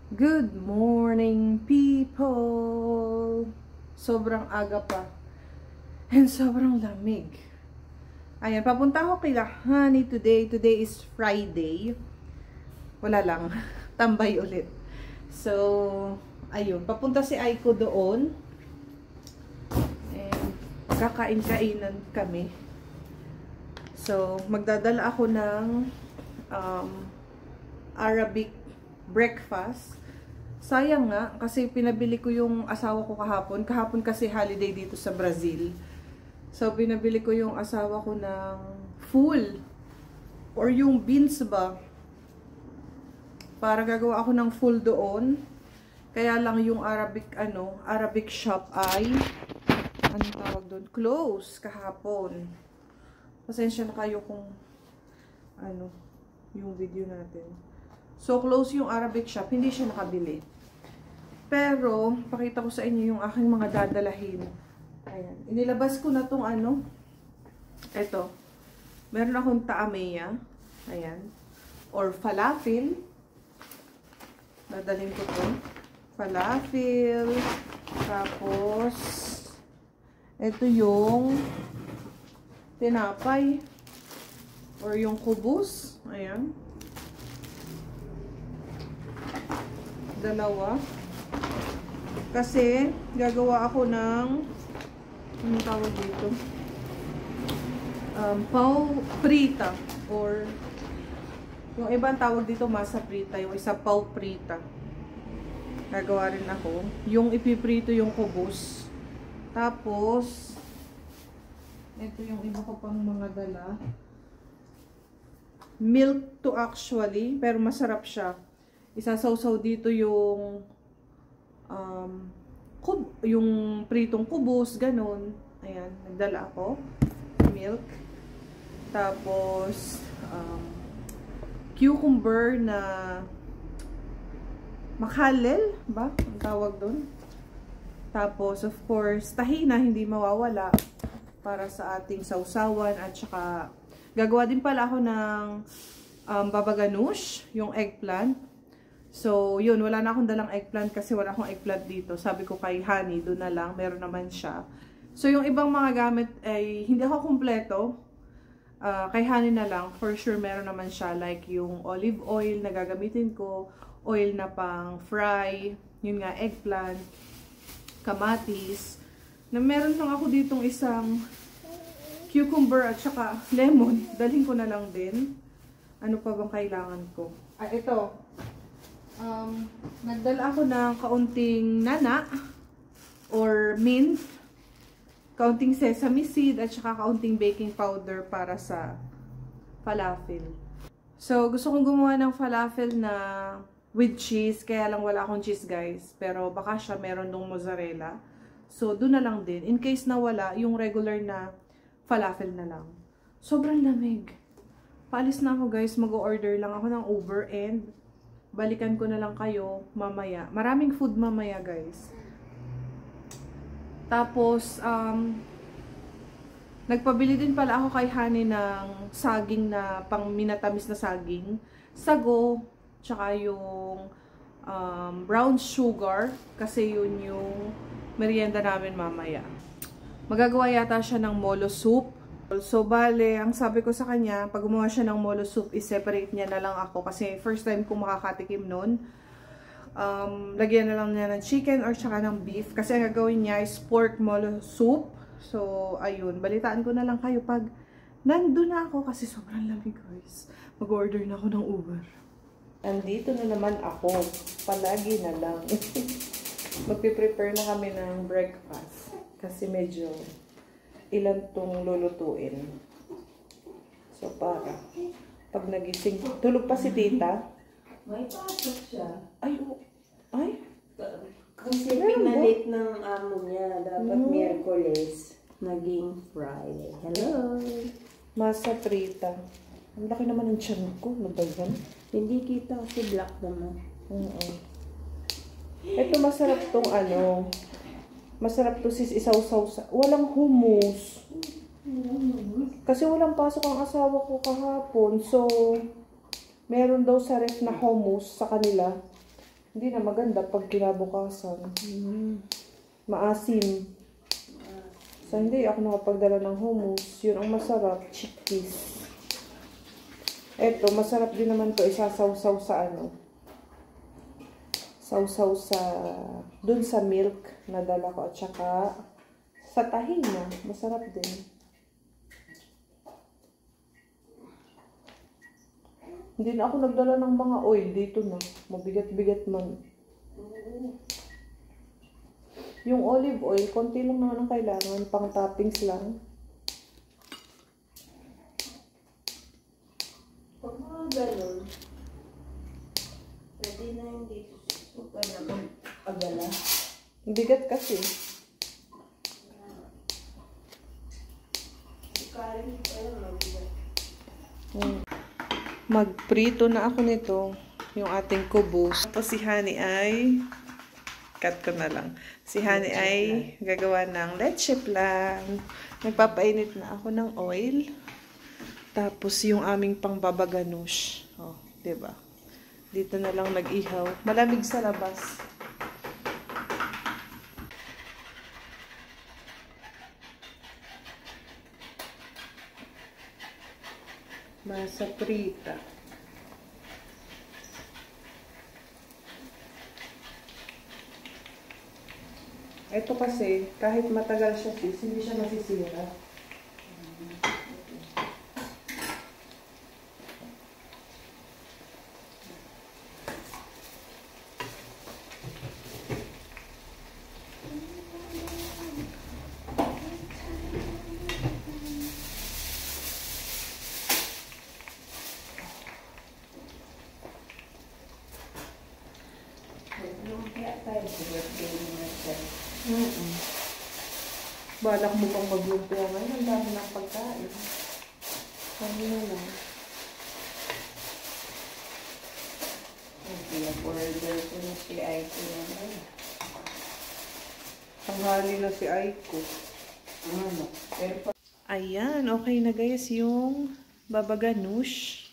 Good morning, people! Sobrang aga pa. And sobrang lamig. Ayan, papunta ako kay Honey today. Today is Friday. Wala lang. Tambay ulit. So, ayun. Papunta si Aiko doon. And kakain-kainan kami. So, magdadala ako ng Arabic breakfast. Sayang nga, kasi pinabili ko yung asawa ko kahapon. Kahapon kasi holiday dito sa Brazil. So, pinabili ko yung asawa ko ng full. Or yung beans ba. Para gagawa ako ng full doon. Kaya lang yung Arabic shop ay, anong tawag doon? Close kahapon. Pasensya na kayo kung, yung video natin. So, close yung Arabic shop. Hindi siya nakabili. Pero, pakita ko sa inyo yung aking mga dadalahin. Ayan. Inilabas ko na tong Ito. Meron akong taameya. Ayan. Or falafel. Dadalhin ko to. Falafel. Tapos, ito yung tinapay. Or yung kubus. Ayan. Dalawa. Kasi, gagawa ako ng, anong tawag dito? Pau prita. Or, yung ibang tawag dito, masa prita. Yung isa, pau prita. Gagawa rin ako. Yung ipiprito yung kubos. Tapos, ito yung iba ko pang mga dala. Milk to actually, pero masarap siya. Isasawsaw dito yung yung pritong kubos, ganun. Ayan, nagdala ako. Milk. Tapos, cucumber na makhalel ba? Ang tawag doon. Tapos, of course, tahina, hindi mawawala para sa ating sausawan. At saka, gagawa din pala ako ng baba ganoush, yung eggplant. So, yun, wala na akong dalang eggplant kasi wala akong eggplant dito. Sabi ko kay Honey, doon na lang, meron naman siya. So, yung ibang mga gamit ay hindi ako kumpleto. Kay Honey na lang, for sure meron naman siya. Like yung olive oil na gagamitin ko, oil na pang fry, yun nga, eggplant, kamatis. Na meron lang ako ditong isang cucumber at saka lemon. Dalhin ko na lang din. Ano pa bang kailangan ko? Ito. Nagdala ako ng kaunting nana or mint, kaunting sesame seed at saka kaunting baking powder para sa falafel. So, gusto kong gumawa ng falafel na with cheese, kaya lang wala akong cheese guys, pero baka siya meron ng mozzarella. So, doon na lang din. In case na wala, yung regular na falafel na lang. Sobrang lamig. Paalis na ako guys, mag-order lang ako ng Uber and balikan ko na lang kayo mamaya. Maraming food mamaya, guys. Tapos, nagpabili din pala ako kay Honey ng saging na pang minatamis na saging. Sago, tsaka yung brown sugar, kasi yun yung merienda namin mamaya. Magagawa yata siya ng molo soup. So, bale, ang sabi ko sa kanya, pag gumawa siya ng molo soup, i-separate niya na lang ako. Kasi first time ko makakatikim nun. Lagyan na lang niya ng chicken or tsaka ng beef. Kasi ang gagawin niya is pork molo soup. So, ayun. Balitaan ko na lang kayo pag nandun na ako. Kasi sobrang lamig, guys. Mag-order na ako ng Uber. Andito na naman ako. Palagi na lang. Magpiprepare na kami ng breakfast. Kasi medyo ilan tong lulutuin. So, para pag nagising, tulog pa si tita. May pasok siya. Ay, ay? Kasi pinalit ng amo niya. Dapat Miyerkules. Naging Friday. Hello! Masa prita. Ang laki naman ng tiyan ko. Ano ba yan? Hindi kita kasi black naman. Ito masarap tong masarap to sis isaw-saw sa... Walang hummus. Kasi walang pasok ang asawa ko kahapon. So, meron daw sa ref na hummus sa kanila. Hindi na maganda pag kinabukasan. Maasim. So, hindi ako nakapagdala ng hummus. Yun ang masarap. Chickpeas. Eto, masarap din naman to. Isasawsaw sa ano. Sawsaw sa... Dun sa milk na dala ko. At saka sa tahina. Masarap din. Hindi na ako nagdala ng mga oil. Dito na. Mabigat-bigat man. Yung olive oil, konti lang naman ang kailangan. Pang toppings lang. Pag mga ganun, pwede na hindi suka na mag-agala. Bigat kasi. Sukarin pa lang mabigat. Magprito na ako nito. Yung ating kubos. Tapos si Honey ay... Cut ko na lang. Si Honey ay gagawa ng leche flan. Nagpapainit na ako ng oil. Tapos yung aming pangbabaganush. Oh, 'di ba? Dito na lang nag-ihaw. Malamig sa labas. Masa prita. Ito kasi, kahit matagal siya sis, hindi siya masisira. Balak mo pang maglumpia ngayon, ang dami ng pagkain. Kami na lang. Pina-order ko na si Aiko naman. Tanghali na si Aiko. Pero Ayan, okay na guys yung babaganush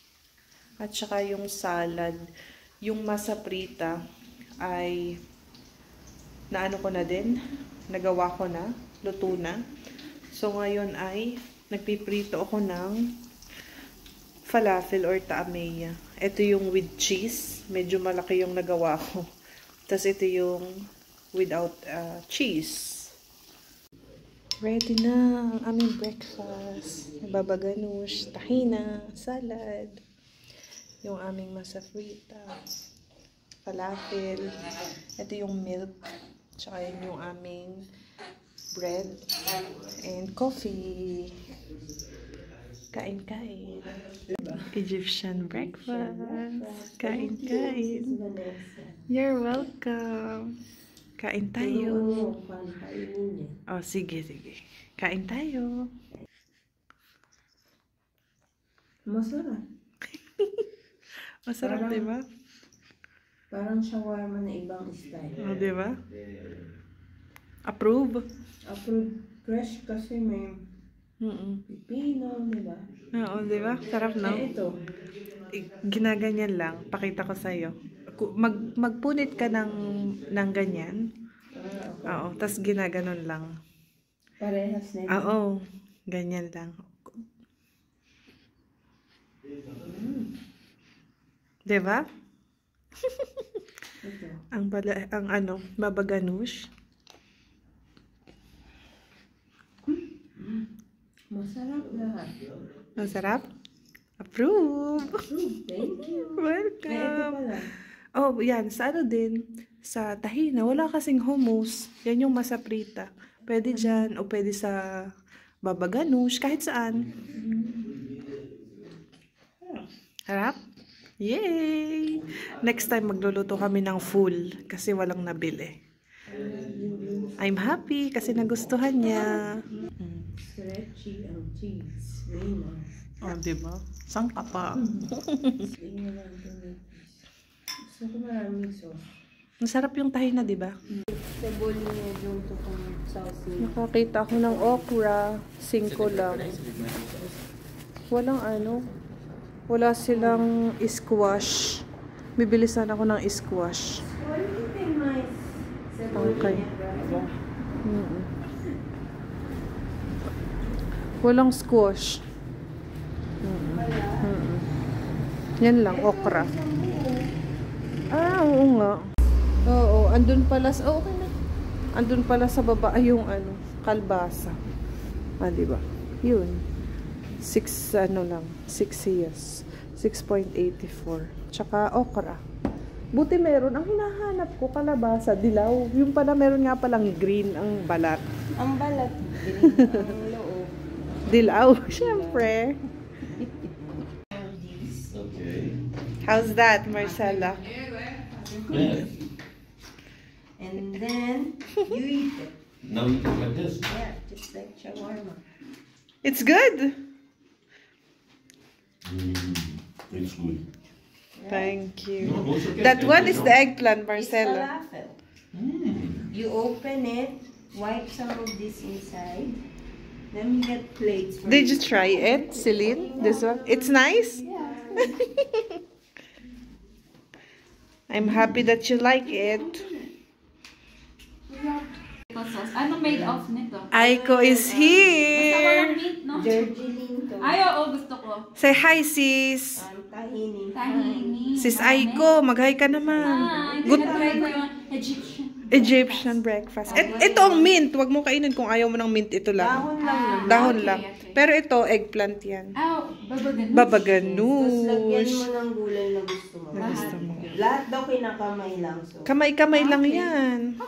at saka yung salad. Yung masa prita ay naano ko na din, nagawa ko na, luto na. So ngayon ay nagpiprito ako ng falafel or taameya. Ito yung with cheese, medyo malaki yung nagawa ko. Tapos ito yung without cheese. Ready na ang aming breakfast. Babaganush, tahina, salad. Yung aming masa frita, falafel. Ito yung milk. Tsaka yun yung aming bread and coffee. Kain-kain. Egyptian breakfast. Kain-kain. You're welcome. Kain tayo. Oh, sige, sige. Kain tayo. masarap. Masarap, Parang- diba? Parang shawarma na ibang style. Oh, diba? Approve? Approved fresh kasi may pipino, di ba? Oo, diba? Sarap, no? Eh, ito. Ginaganyan lang. Pakita ko sa'yo. Magpunit ka ng ganyan. Oo, tas ginaganon lang. Parehas na ito. Oo, ganyan lang. Diba? Ito. ang ano, babaganush. Masarap lahat. Masarap? Approve! Thank you. Eh, ito Welcome! pala. Oh, yan. Sa ano din, sa tahina, wala kasing hummus. Yan yung masaprita. Pwede dyan, o pwede sa babaganush, kahit saan. Harap? Yay! Next time, magluluto kami ng full kasi walang nabili. I'm happy kasi nagustuhan niya. Stretchy ang cheese. Rina. Oh, diba? Saan ka pa? Tingnan lang ito. Gusto ko maraming sauce. Masarap yung tahina, diba? Sa bowl niya yung tukong sauce niya. Nakakita ako ng okra. 5 lang. Walang ano. Wala silang squash. Bibili sana ako ng squash. Okay. Walang squash. Yan lang, okra. Ah, oo nga. Oo, andun pala sa... Oh, okay na. Andun pala sa baba ay yung ano, kalbasa. Ah, diba? Yun. 6 years. 6.84. Tsaka okra. Buti meron. Ang hinahanap ko, kalabasa, dilaw. Yung pala meron nga palang green ang balat. Ang balat, green ang loob. Dilaw, syempre. Okay. How's that, Marcella? And then, you eat it. Now you can like this. Yeah, just like shawarma. It's good. It's good. Thank you. No, also can That take one it, is no? the eggplant, It's Marcella. falafel. You open it, wipe some of this inside. Then you get plates. For Did you try it, Celine? This one? It's nice? Yeah. I'm happy that you like it. Sauce. Ano made of nito? Aiko is Basta here. walang meat, no? Gergeline to. Ay, oo, gusto ko. Say hi, sis. Tahini. Tahini. Sis Aiko, mag-hi ka naman. Ay, Good tinatry ko yung Egyptian. Egyptian breakfast. Ito ang mint. Huwag mo kainin kung ayaw mo ng mint. Ito lang. Dahon lang yun. Dahon Okay, lang. okay. Pero ito, eggplant yan. Ah, babaganoush. Tapos Babaganoush. lagyan mo ng gulay na gusto mo. Gusto mo. Lahat daw kinakamay lang. So, Kamay-kamay lang yan. no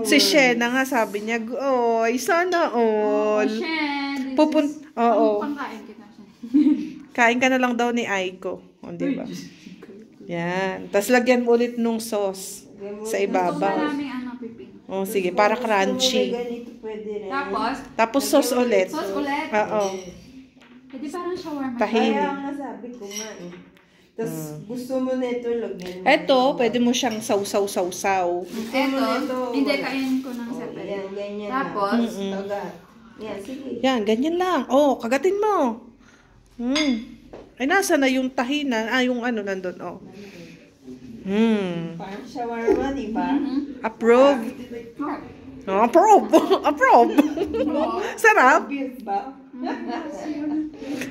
Si Shena nga sabi niya, oy, sana all. Shen. Oo. Pangkain kita siya. Kain ka na lang daw ni Aiko. O, diba? Yan. Tapos lagyan mo ulit nung sauce sa Gusto ibabaw. maraming ano, pipin. O, sige, para gusto mo may crunchy. ganito, pwede rin. Tapos, Tapos sauce ulit. sauce ulit. Oo. Pwede parang shawarma. Tahini. Kaya ang nasabi ko nga eh. Tapos gusto mo na ito, lagyan mo. Ito, pwede mo siyang sausaw-sausaw. Gusto mo na ito. Hindi, kainin ko ng Oh, separate. yan, ganyan Tapos, lang. Kagat. Yan, sige. Yan, ganyan lang. Oh, kagatin mo. Ay, nasa na yung tahinan? Ah, yung ano nandun, oh. Parang shawarma, di ba? Approve. Oh, approve. Approve. Sarap. Obvious ba?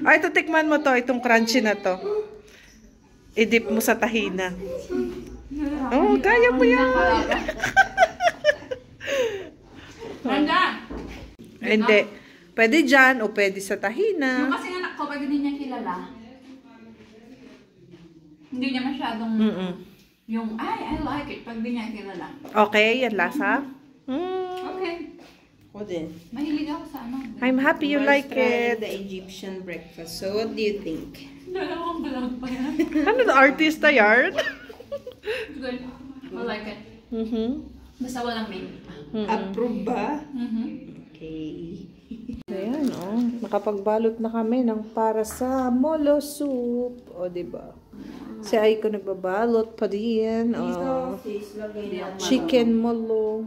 Ay, ito, tikman mo to. Itong crunchy na to. I-dip mo sa tahina. Oh, kaya mo yan. Handa! Hindi. Pwede dyan o pwede sa Yung tahina. kasi anak ko, pag hindi niya kilala, hindi niya masyadong yung, I like it, pag hindi niya kilala. Okay, yan lasa. Okay. Ako din. Mahilig ako sa ano. I'm happy you like it. The Egyptian breakfast. So, what do you think? Dalawang vlog pa yan. Ano na artista yarn? Good. I like it. Basta walang meat. Approve ba? Okay. Ayan, oh. Nakapagbalot na kami ng para sa molo soup. O, diba? Si Aiko nagbabalot pa din. Oh. Sis, lagay lang. Chicken molo.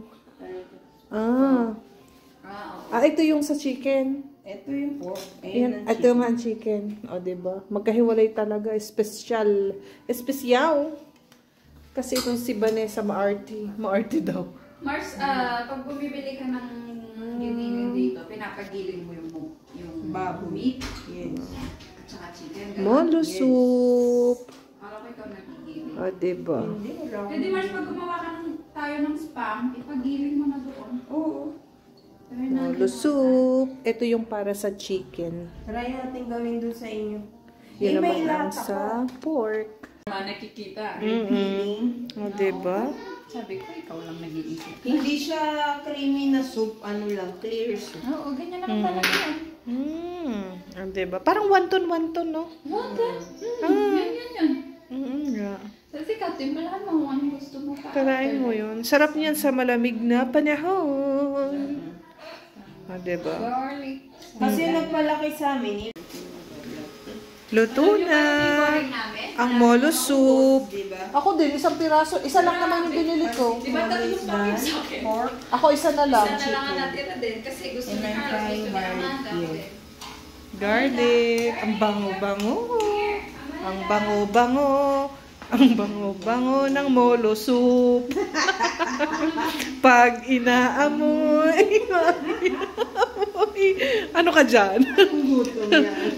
Ito yung sa chicken. Ito yung pork. Ayan, ito yung ang chicken. O, diba? Magkahiwalay talaga. Espesyal. Espesyal. Kasi itong si Vanessa maarty. Maarty daw. Mars, pag bumibili ka ng giling dito, pinapagiling mo yung Baboy. meat, Yes. at saka chicken. ganun. Molo soup. Para ko ikaw nagigiling. O, diba? Hindi, wala. Pwede Mars, pag gumawa ka tayo ng spam, ipagiling mo na doon. Oo. Try natin. Molo soup. Ito yung para sa chicken. Try natin gawin dun sa inyo. Yun may naman ang lata sa pork. Nakikita. O, diba? Sabi ko, ikaw lang nag-iisip. Hindi siya creamy na soup. Ano lang, clear soup. Oo, ganyan lang talaga yan. O, diba? Parang wonton-wonton, no? Wonder. Yan. Yeah. Tapos ikaw, timplahan mo kung anong gusto mo pa. Tarain mo yun. Sarap niyan sa malamig na panahon. O, diba? Garlic. Kasi nagpalaki sa amin. Luto na. Ang molo soup. Diba? Ako din, isang piraso. Isa lang naman yung binili ko. Di ba tatlong pakit sa akin? Pork. Ako isa na lang. Isa na lang ang natira din kasi gusto ni Carlos, gusto ni Amanda. Garlic. Ang bango-bango. Ang bango-bango. Ang bango-bango ng molo soup. Pag inaamoy. Ano ka dyan? Gutom yan.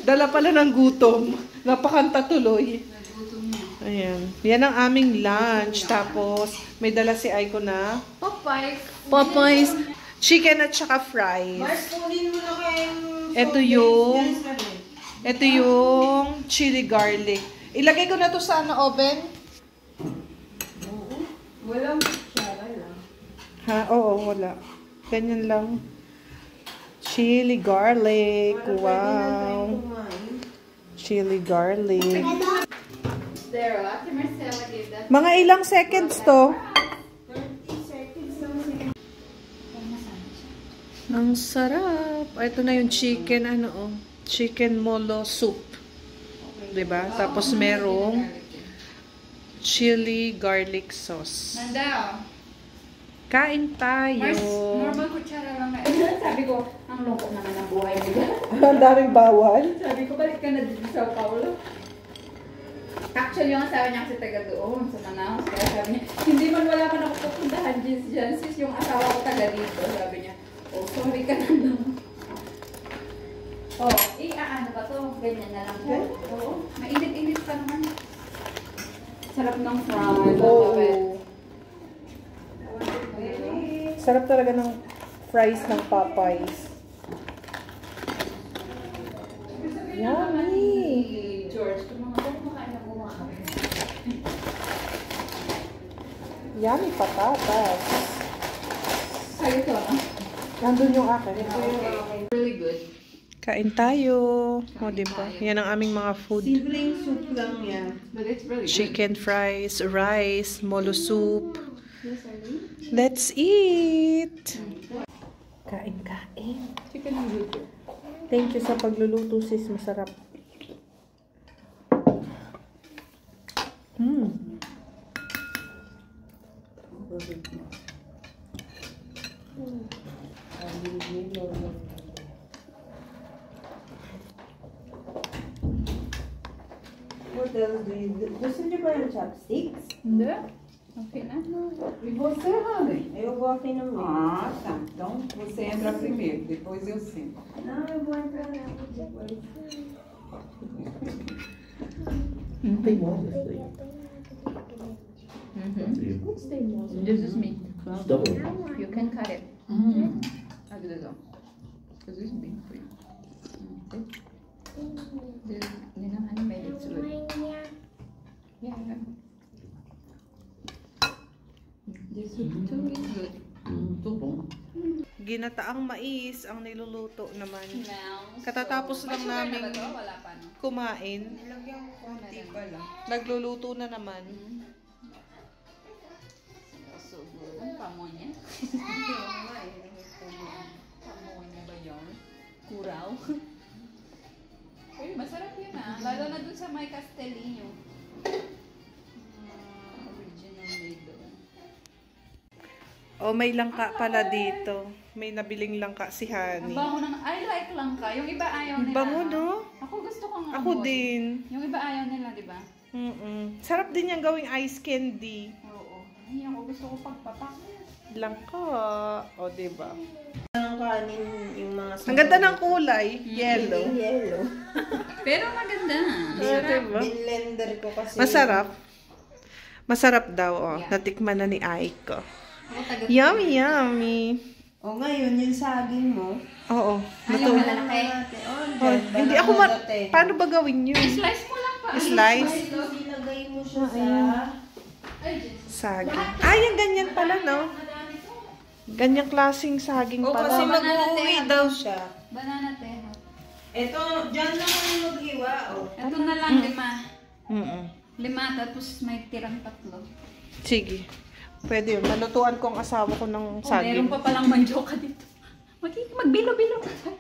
Dala pala ng gutom. Napakanta tuloy. Ayan. Yan ang aming lunch. Tapos, may dala si Aiko na Popeyes. Chicken at saka fries. Mars, kunin mo na kayong Ito yung chili garlic. Ilagay ko na to sa oven. Walang kutsara lang. Ha? Oo, wala. Ganyan lang. Chili garlic. Wow. Chili garlic. There, Ate Marcela gave that. Mga ilang seconds to? 30 seconds lang. Ang sarap. Ito na yung chicken, chicken molo soup. Diba? Tapos merong chili garlic sauce. Nanda, Kain tayo. Mars, normal kutsara lang na. Sabi ko, ang lungkot naman ang buhay mo dyan. Ang daming bawal. Sabi ko, balik ka na dito sa Paulo. Actually, yung asawa niya kasi taga doon sa Manaus. Kaya sabi niya, hindi man wala man ako pupuntahan dyan. Sis, yung asawa ko taga dito. Sabi niya, oh, sorry ka na lang. Oh, ano ba to? Ganyan na lang siya. Oo. Mainit-init pa naman. Sarap ng fries. Oo. Sarap talaga ng fries ng Popeyes. Yummy! George, kung mga kumakain na kumakain. Yummy patatas. Sa'yo to, no? Nandun yung akin. Really good. Kain tayo. O, diba? Yan ang aming mga food. Simpleng soup lang yan. But it's really good. Chicken fries, rice, molo soup. Let's eat! Kain. Chicken and good. Thank you sa pagluluto, sis. Masarap. What else do you do? Gusto niyo ba yung chopsticks? Hindi. Okay na. E você, Rani? Eu vou aqui no meio. Ah, tá. Então você entra primeiro, depois eu sento. Não, eu vou entrar lá depois. This is meat. Double. You can cut it. Like this one. Because this is big for you. This, you know, honey made it good. Yeah. This soup too is good. Muito bom. Ginataang mais ang niluluto naman. Now, Katatapos lang namin Wala pa, no? kumain. Nilagyan ko konti pa lang. Nagluluto na naman. So good. Ang pamo niya. Pamo niya ba yun? Kuraw. Uy, masarap yun ah. Lalo na dun sa may Castellino. Original made doon. Oh, may langka pala dito. May nabiling langka si Ang Honey. bango ng... I like lang ka. Yung iba ayaw nila. Bango, no? Ako gusto kong Ako din. Yung iba ayaw nila, di ba? Sarap din yung gawing ice candy. Oo. Ay, ako gusto ko pagpapak. Langka. O, diba? Ang kanin yung mga Ang ganda ng kulay. Yellow. Yellow. Pero maganda. Ah, diba? Blender ko kasi. Masarap. Masarap daw, oh. Natikman na ni Aiko. Ako taga- Yummy, yummy. O ngayon, yung saging mo. Oo. Ay, Luto. yung malalaki. Oh, hindi ako paano ba gawin yun? Slice mo lang pa. Slice? Ilagay mo siya sa... Ay, Diyos. Saging. Ay, yung ganyan pala, no? Ganyang klaseng saging O kasi pala. mag-uwi daw siya. Banana teho. Ito, dyan lang kayo mag-iwa. Oh. Ito na lang, 5. Mm-mm. 5, tapos may tirang 3. Sige. Pwede yun. Nalutuan ko ang asawa ko ng Oh, saging. meron pa palang mandyoka dito. Magbilo-bilo ka.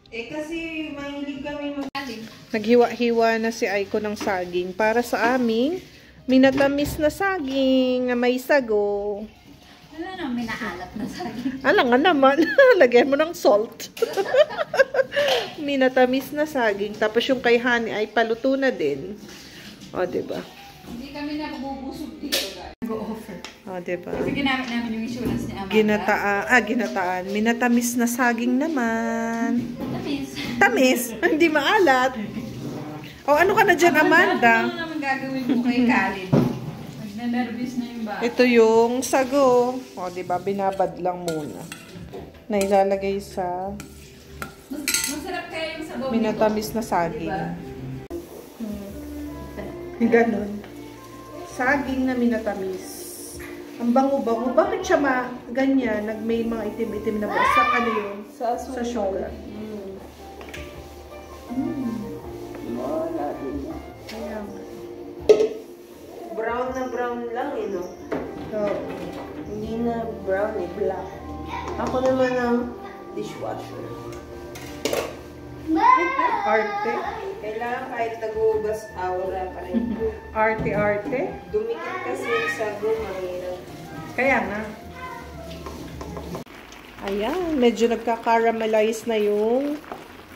Kasi mahilig kami Naghiwa-hiwa na si Aiko ng saging para sa aming minatamis na saging na may sago. Wala na, minaalap na saging. Alam nga naman, lagyan mo ng salt. Minatamis na saging. Tapos yung kay Honey ay paluto na din. O, diba? Hindi kami nabubusog dito, guys. Go-offer. O, diba? Kasi ginamit namin yung insurance ni Amanda. Ginataan. Minatamis na saging naman. Tamis. Tamis? Hindi maalat. O, ano ka na dyan, Amanda? Ano naman gagawin mo kay Khalid? Nagna-nervous na yung bata. Ito yung sago. O, diba? Binabad lang muna. Na ilalagay sa Masarap kaya yung sabaw minatamis na saging. Diba? Ganon. Saging na minatamis. Ang bango-bango. Bakit siya ganyan? May mga itim-itim na basa. Ano yun? Sa sugar. Kaya nga. Brown lang eh, no? Oo. Hindi na brown eh, black. Ako naman ang dishwasher. Arte. Kailangan kahit nag-uugas, aura pa rin. Arte-arte. Dumikit kasi yung sago, mahirap. Kaya nga. Ayan, medyo nagka-caramelize na yung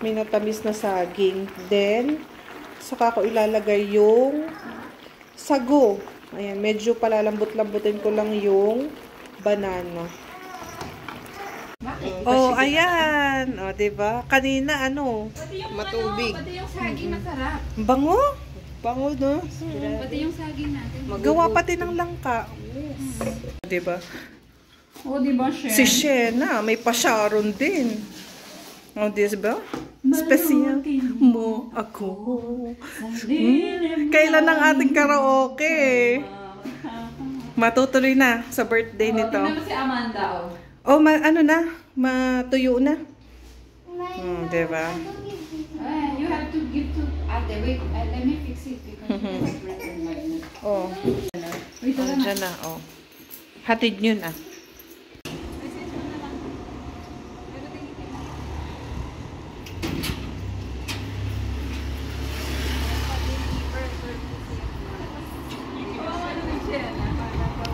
minatamis na saging. Then, saka ko ilalagay yung sago. Ayan, medyo palalambot-lambutin ko lang yung banana. Oh, ayan. O, diba? Kanina, matubig. Pati yung saging masarap. Bango? Bango, no? Pati yung saging natin. Gawa pati ng langka. Diba? O, diba, Shen? Si Shena, may pa-Sharon din. O, diba? Special mo ako. Kailan ang ating karaoke? Matutuloy na sa birthday nito. Tingnan mo si Amanda, oh. Oh, ano na? Matuyo na. Diba? You have to give to Ate. Wait, let me fix it because it's written like that. Oh. Wait, wala na. Diyan na, oh. Hatid nyo na.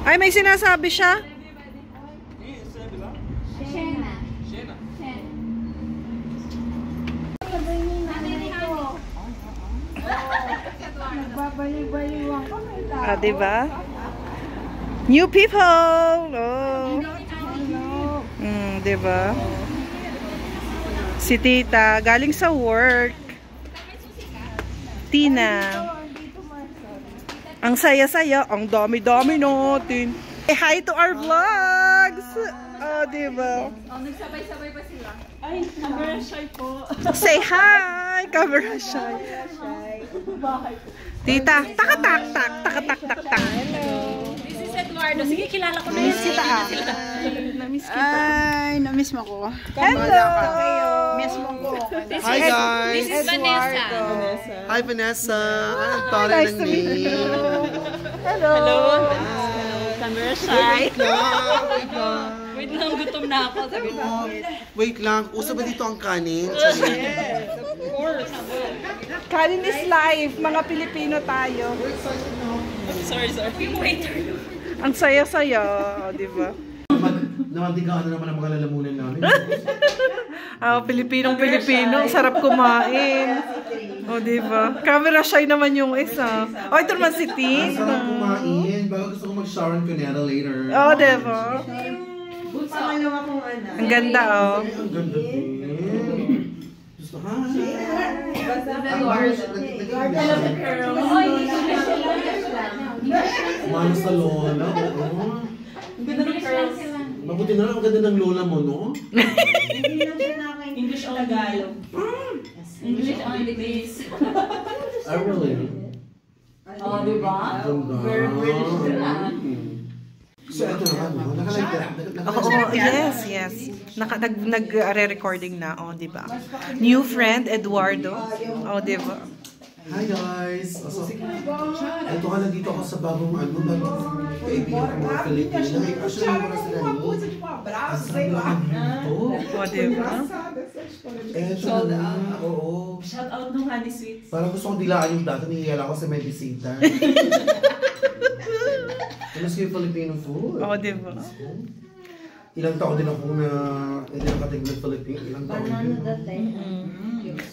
Ay, may sinasabi siya? Shena. Diba? New people! Oh. Diba? Si Tita, galing sa work. Tina. Ang saya-saya, ang dami-dami natin. Hi to our vlogs! Oh, diba? Oh, nagsabay-sabay pa sila. Ay, camera shy po. Say hi! Camera shy. Tita, takatak-tak, takatak-tak-tak. This is Eduardo. Sige, kilala ko na yun. Sita. Namiss kita. Ay, namiss mo ko. Hello! Miss mo ko. Hi guys! This is Vanessa. Hi Vanessa! Anong tari ng name? Hello! Camera shy. Wait lang! Wait lang, gutom na ako. Sabi ko. Wait lang, uso ba dito ang kanin? Yes, of course. Kanin is life. Mga Pilipino tayo. Sorry. Yung waiter. Ang saya-saya. O, diba? Namantigaan na naman ang mga lalamunan namin. Pilipinong-Pilipino. Sarap kumain. O, diba? Camera shy naman yung isa. O, ito naman si Ang Tita. sarap kumain. Bago gusto ko mag-Sharon Cuneta later. O, diba? Pangalawa kong anak. Ang ganda, o. Ay, ang ganda din. Gusto ka? Basta Umano sa lola. Oo. Mabuti na lang ang ganda ng lola mo, no? hindi lang siya nakain. English o Tagalog? English only, please. I really. Oh, diba? Ganda. Very British sila. So, ito naman, no? Naka-like ka. Oo, yes. Nag-re-recording na, o, diba? New friend, Eduardo. O, diba? Hi guys! So, ito ka, nandito ako sa bagong kaibigan ng mga Filipino. Actually, yung mga sila ni. Ang sarap lang dito. O, diba? Eto na, oo. Shout out nung Honey Sweets. Parang gusto kong dilaan yung dati, nihiyala ko sa may bisita. Kamusta yung Filipino food? O, diba? ilang taon din ako na hindi nakatignan Philippines. Ilang taon Banana din. that time.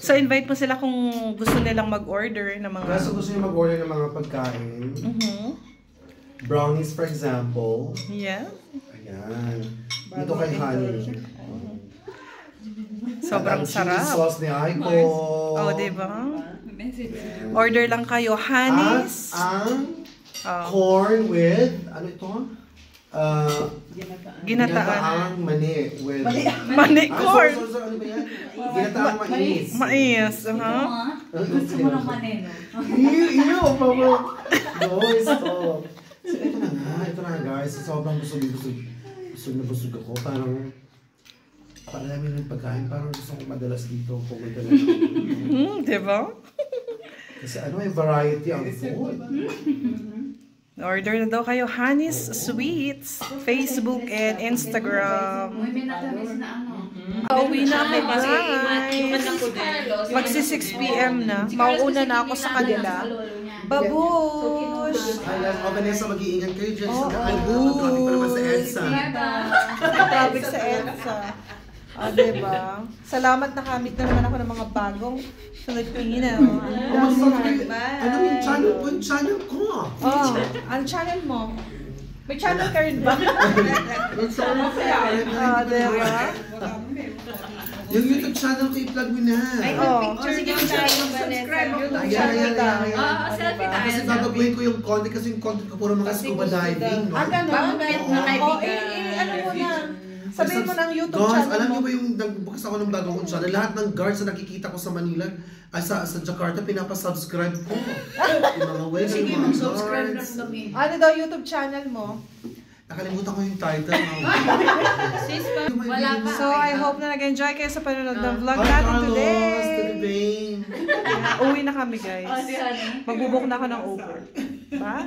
So, invite mo sila kung gusto nilang mag-order ng mga... Kaso gusto niyo mag-order ng mga pagkain. Brownies, for example. Yeah. Ayan. Dito kay Honey. Sobrang Ang sarap. cheese sauce ni Aiko. Oh, diba? Order lang kayo. Honey's. Ang Oh, corn with, ano ito? ginataang. Ginataang mani with... Mani corn. Ano ba yan? Ginataang mais. Mais. Gusto mo ng maneno. Iyo, mama. No, stop. So, ito na guys. Sobrang busog na busog ako. Parang namin ng pagkain. Parang gusto ko madalas dito. Pumunta na ako. Diba? Kasi ano, may variety ang food. Order na daw kayo. Honey's Sweets. Facebook and Instagram. Uy, may natamis na ano. Pauwi na ako, guys. Magsi 6 p.m. na. Mauuna na ako sa kanila. Babush! Vanessa, mag-iingat kayo dyan. Ay, Babush! traffic pa naman sa EDSA. Traffic sa EDSA. Ah, diba? Salamat, nakamit na naman ako ng mga bagong Filipino. Ano yung channel ko? Yung channel ko. Oh, ang channel mo? May channel ka rin ba? Yung channel ko. Ah, diba? Yung YouTube channel ko, i-plug mo na. Oh, Sige tayo, Vanessa. YouTube Ayan, channel ayan, ka. ayan, ayan. Selfie tayo. Kasi gagawin ko yung content kasi yung content ko puro mga scuba diving. No? Ah, gano'n? na Oh, ano mo na? Sabihin mo ng YouTube Guys, channel alam mo. niyo ba yung nagbukas ako ng bagong channel? Lahat ng guards na nakikita ko sa Manila, ay sa Jakarta, pinapasubscribe ko. Yung mga waves, yung mga guards. Ano daw YouTube channel mo? Nakalimutan ko yung title. Sis, pa. Wala pa. So, I hope na nag-enjoy kayo sa panonood ng vlog Bye, natin Carlos! today. Today! Uwi na kami, guys. Oh, si Honey. Magbubuk na ako ng Uber. Bye!